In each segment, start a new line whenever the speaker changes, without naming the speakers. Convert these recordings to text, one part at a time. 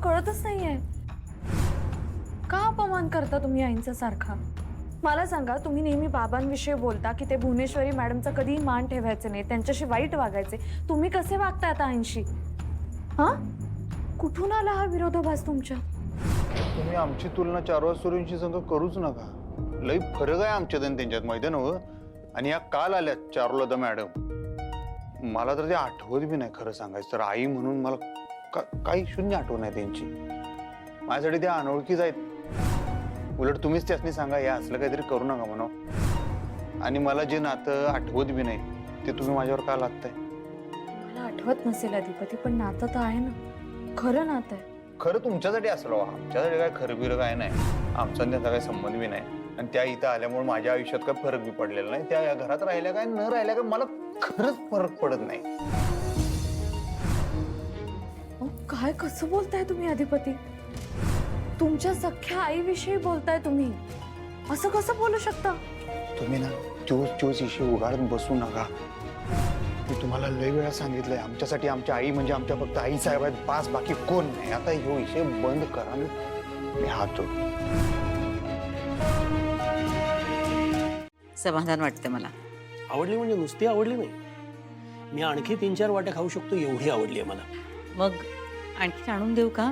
कळतच नाहीये. का अपमान करता तुम्ही आईंचा सारखा? मला सांगा, तुम्ही नेहमी बाबांविषयी बोलता की ते भुवनेश्वरी मॅडमचा कधीही मान ठेवायचे नाही, त्यांच्याशी वाईट वागायचे. तुम्ही कसे वागता आता आईंशी? हा, कुठून आला हा विरोधाभास तुमच्या?
तुम्ही आमची तुलना चारवा सुरूंशी संग करूच नका. लई फरक आहे आमच्यात आणि त्यांच्यात, माहिती आहे ना. आणि या काल आल्यात चारुलता मॅडम. मला तर ते आठवत बी नाही, खरं सांगायचं तर. आई म्हणून मला काही शून्य आठवण आहे त्यांची. माझ्यासाठी त्या अनोळखीच आहेत. उलट तुम्हीच त्यासनी सांगा, या असलं काहीतरी करू नका म्हणून. आणि मला जे नातं आठवत बी नाही ते तुम्ही माझ्यावर का लादताय?
मला आठवत नसेल अधिपती, पण नातं तर आहे ना, खरं नातं आहे.
खरं तुमच्यासाठी असलं, आमच्यासाठी काय खरं बिरं काय नाही. आमचा त्यांचा काही संबंध बी नाही. आणि त्या इथं आल्यामुळे माझ्या आयुष्यात काय फरक बी पडलेला नाही. त्या या घरात राहिल्या काय न राहिल्या काय मला खरंच फरक पडत नाही.
काय कसं बोलताय तुम्ही अधिपती? तुमच्या सख्या आईविषयी बोलताय तुम्ही, असं कसं बोलू शकता?
तुम्ही ना चोच इशे उघडत बसू नका. मी तुम्हाला लय वेळा सांगितलंय, आमच्यासाठी आमच्या आई म्हणजे आमच्या फक्त आई साहेब आहेत, बास, बाकी कोण नाही. आता ह्यो विषय बंद करा. मी हात जोडतो.
समाधान वाटतं मला.
आवडली म्हणजे नुसती आवडली नाही, मी आणखी 3-4 वाट्या खाऊ शकतो एवढी आवडली आहे मला.
मग आणखी आणून देऊ का?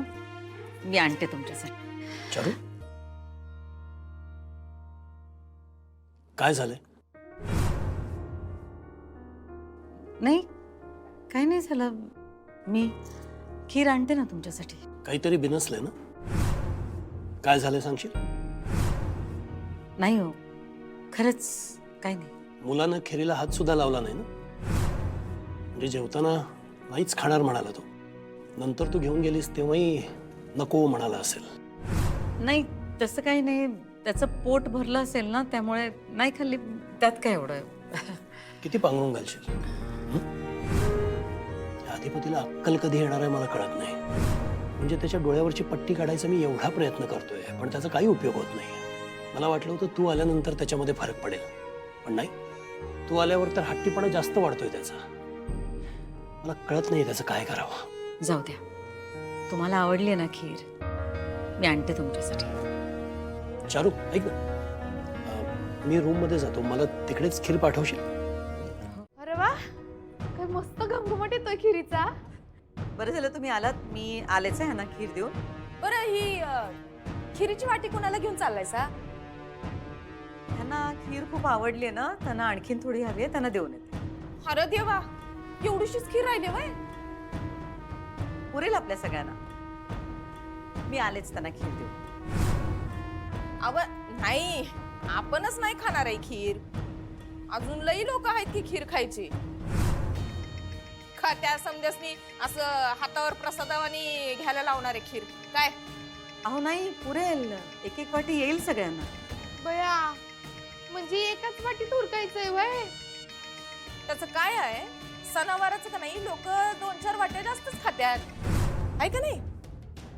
मी आणते तुमच्यासाठी.
चारू, काय झालंय?
नाही, काही नाही झालं. मी खीर आणते ना तुमच्यासाठी.
काहीतरी बिनसलंय ना? काय झालंय सांगशील?
नाही हो, खरंच काही नाही.
मुलानं खिरीला हात सुद्धा लावला नाही ना? म्हणजे जेवताना नाहीच खाणार म्हणाला तो. नंतर तू घेऊन गेलीस तेव्हाही नको म्हणाला असेल. नाही,
तसं काही नाही. त्याचं पोट भरलं असेल ना, त्यामुळे नाही खाल्ली. त्यात काय एवढं.
किती पांघरून घालशील? या अधिपतीला अक्कल कधी येणार आहे मला कळत नाही. म्हणजे त्याच्या डोळ्यावरची पट्टी काढायचा मी एवढा प्रयत्न करतोय, पण त्याचा काही उपयोग होत नाही. मला वाटलं होतं तू आल्यानंतर त्याच्यामध्ये फरक पडेल, पण नाही. तू आल्यावर तर हट्टीपणा जास्त वाढतोय त्याचा. मला कळत नाही त्याचं काय करावं.
जाऊ द्या, तुम्हाला आवडली ना खीर, मी आणते तुमच्यासाठी.
चारू, ऐक ना, मी रूम मध्ये जातो, मला तिकडेच खीर पाठवशील?
अरे वा, काय मस्त घमघमाट येतोय खिरीचा.
बरं झालं तुम्ही आलात. मी आलेच आहे ना खीर देऊन.
बरं, ही खिरीची वाटी कोणाला घेऊन चाललायसा?
त्यांना खीर खूप आवडली आहे ना, त्यांना आणखीन थोडी हवी आहे, त्यांना देऊन येते.
अरे देवा, एवढीशीच खीर राहिली वय?
पुरेल आपल्या सगळ्यांना. मी आलेच त्यांना खीर देऊ.
अव नाही, आपणच नाही खाणार आहे खीर. अजून लई लोक आहेत की खीर खायची. का त्या समजासनी असं हातावर प्रसादावानी घ्यायला लावणार आहे खीर काय?
अहो नाही, पुरेल. एक एक वाटी येईल सगळ्यांना.
बया, म्हणजे एकाच वाटीत उरकायचंय वय?
त्याचं काय आहे, सणावाराचं का नाही लोक 2-4 वाट्या जास्तच खात्यात, आहे का नाही?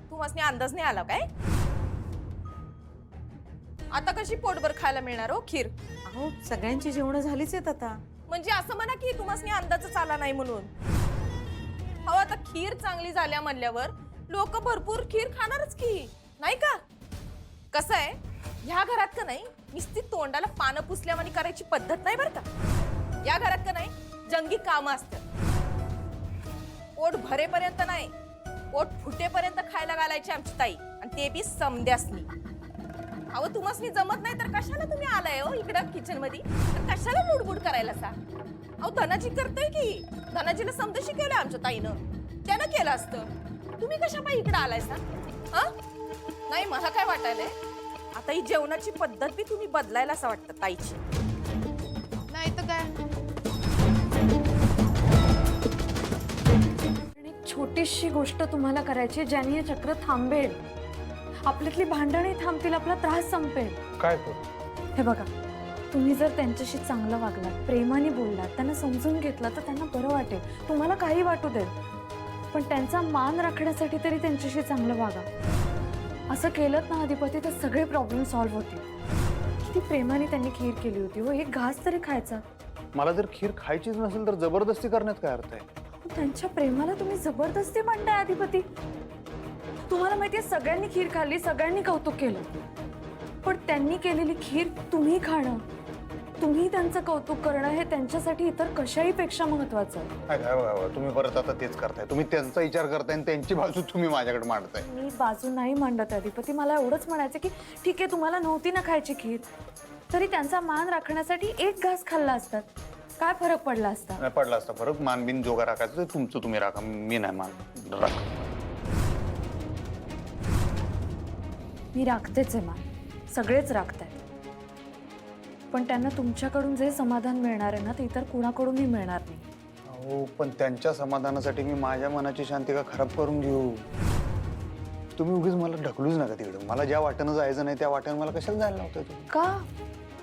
तुम्हाला अंदाज नाही आला काय? आता कशी पोटभर खायला मिळणार हो खीर?
अहो सगळ्यांची जेवण झालीच आहेत आता.
म्हणजे असं म्हणा की तुम्हाला अंदाजच आला नाही म्हणून. हो, आता खीर चांगली झाल्या म्हणल्यावर लोक भरपूर खीर खाणारच की, नाही का? कसं आहे, ह्या घरात का नाही नुसती तोंडाला पानं पुसल्यावानी करायची पद्धत नाही बरं का. या घरात का नाही जंगी कामं असतात. पोट भरेपर्यंत नाही, पोट फुटेपर्यंत खायला घालायची आमची ताई, आणि ते बी समद्यासनी. अहो तुम्हाला जमत नाही तर कशाला तुम्ही आलाय हो इकडं किचन मध्ये? तर कशाला लुडबुड करायला सा? अहो धनाजी करतोय की, धनाजीला समजा शिकवलंय आमच्या ताईनं, त्यानं केलं असतं. तुम्ही कशा पायी इकडं आलाय सा? हा नाही, मला काय वाटायलंय आता ही जेवणाची पद्धत बी तुम्ही बदलायला असं वाटतं ताईची.
नाही तर काय.
छोटीशी गोष्ट तुम्हाला करायची, ज्याने हे चक्र थांबेल. आपल्यातली भांडणे थांबतील, आपला त्रास संपेल.
काय करू?
हे बघा, तुम्ही जर त्यांच्याशी चांगलं वागलात, प्रेमाने बोललात, त्यांना समजून घेतलं तर त्यांना बरं वाटेल. तुम्हाला काही वाटू देत, पण त्यांचा मान राखण्यासाठी तरी त्यांच्याशी चांगलं वागा. असं केलं ना अधिपती, तर सगळे प्रॉब्लेम सॉल्व्ह होतील. किती प्रेमाने त्यांनी खीर केली होती हो, एक घास तरी खायचा.
मला जर खीर खायचीच नसेल तर जबरदस्ती करण्यात काय अर्थ आहे?
त्यांच्या प्रेमाला तुम्ही जबरदस्ती म्हणताय अधिपती? तुम्हाला माहितीये सगळ्यांनी खीर खाल्ली, सगळ्यांनी कौतुक केलं, पण त्यांनी केलेली खीर तुम्ही खाणं, तुम्ही त्यांचं कौतुक करणं हे त्यांच्यासाठी इतर कशाही पेक्षा महत्वाचं आहे.
काय बघा तुम्ही परत आता तेच करताय. तुम्ही त्यांचा विचार करताय आणि त्यांची बाजू तुम्ही माझ्याकडे मांडताय.
मी बाजू नाही मांडत अधिपती. मला एवढंच म्हणायचं की ठीक आहे, तुम्हाला नव्हती ना खायची खीर, तरी त्यांचा मान राखण्यासाठी एक घास खाल्ला असतात, काय फरक पडला असता?
नाही पडला असता फरक. मानबिन जोगा राखायचं ते तुमचं तुम्ही राखा, मी नाही मान राखा.
मी राखतेच आहे मान, सगळेच राखतायत, पण त्यांना तुमच्याकडून जे समाधान मिळणार आहे ना ते इतर कुणाकडूनही मिळणार नाही.
हो, पण त्यांच्या समाधानासाठी मी माझ्या मनाची शांती का खराब करून घेऊ? तुम्ही उगीच मला ढकलूच नका तिकडे. मला ज्या वाटेनं जायचं नाही त्या वाटेनं मला कशाला जायला लावताय तुम्ही?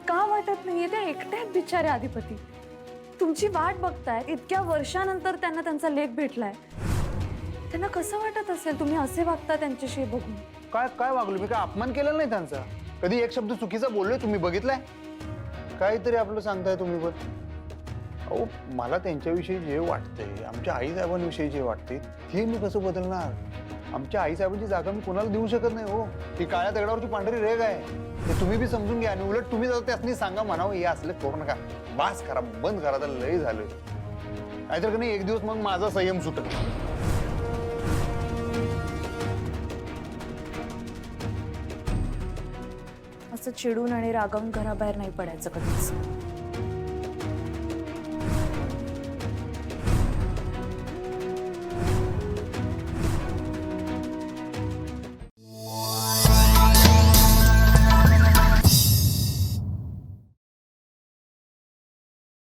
का वाटत नाहीये? त्या एकट्याच बिचारे अधिपती तुमची वाट बघतायत. इतक्या वर्षानंतर त्यांना त्यांचा लेख भेटलाय. त्यांना कसं वाटत असेल तुम्ही असे वागता त्यांच्याशी बघून?
काय काय वागलो मी? काय अपमान केलेला नाही त्यांचा? कधी एक शब्द चुकीचा बोललोय तुम्ही बघितलाय? काहीतरी आपलं सांगताय तुम्ही पण. अहो मला त्यांच्याविषयी जे वाटतंय, आमच्या आईसाहेबांविषयी जे वाटते ते मी कसं बदलणार? आमच्या आईसाहेबांची जागा मी कोणाला देऊ शकत नाही हो. ही काळ्या दगडावरची पांढरी रेग आहे, ते तुम्ही बी समजून घ्या. आणि उलट तुम्ही जर त्यासनी सांगा, म्हणावं हे असलं करू नका, बास करा, बंद करा, तर लय झालं. नाहीतर का नाही एक दिवस मग माझा संयम सुटत.
असं चिडून आणि रागावून घराबाहेर नाही पडायचं कधीच.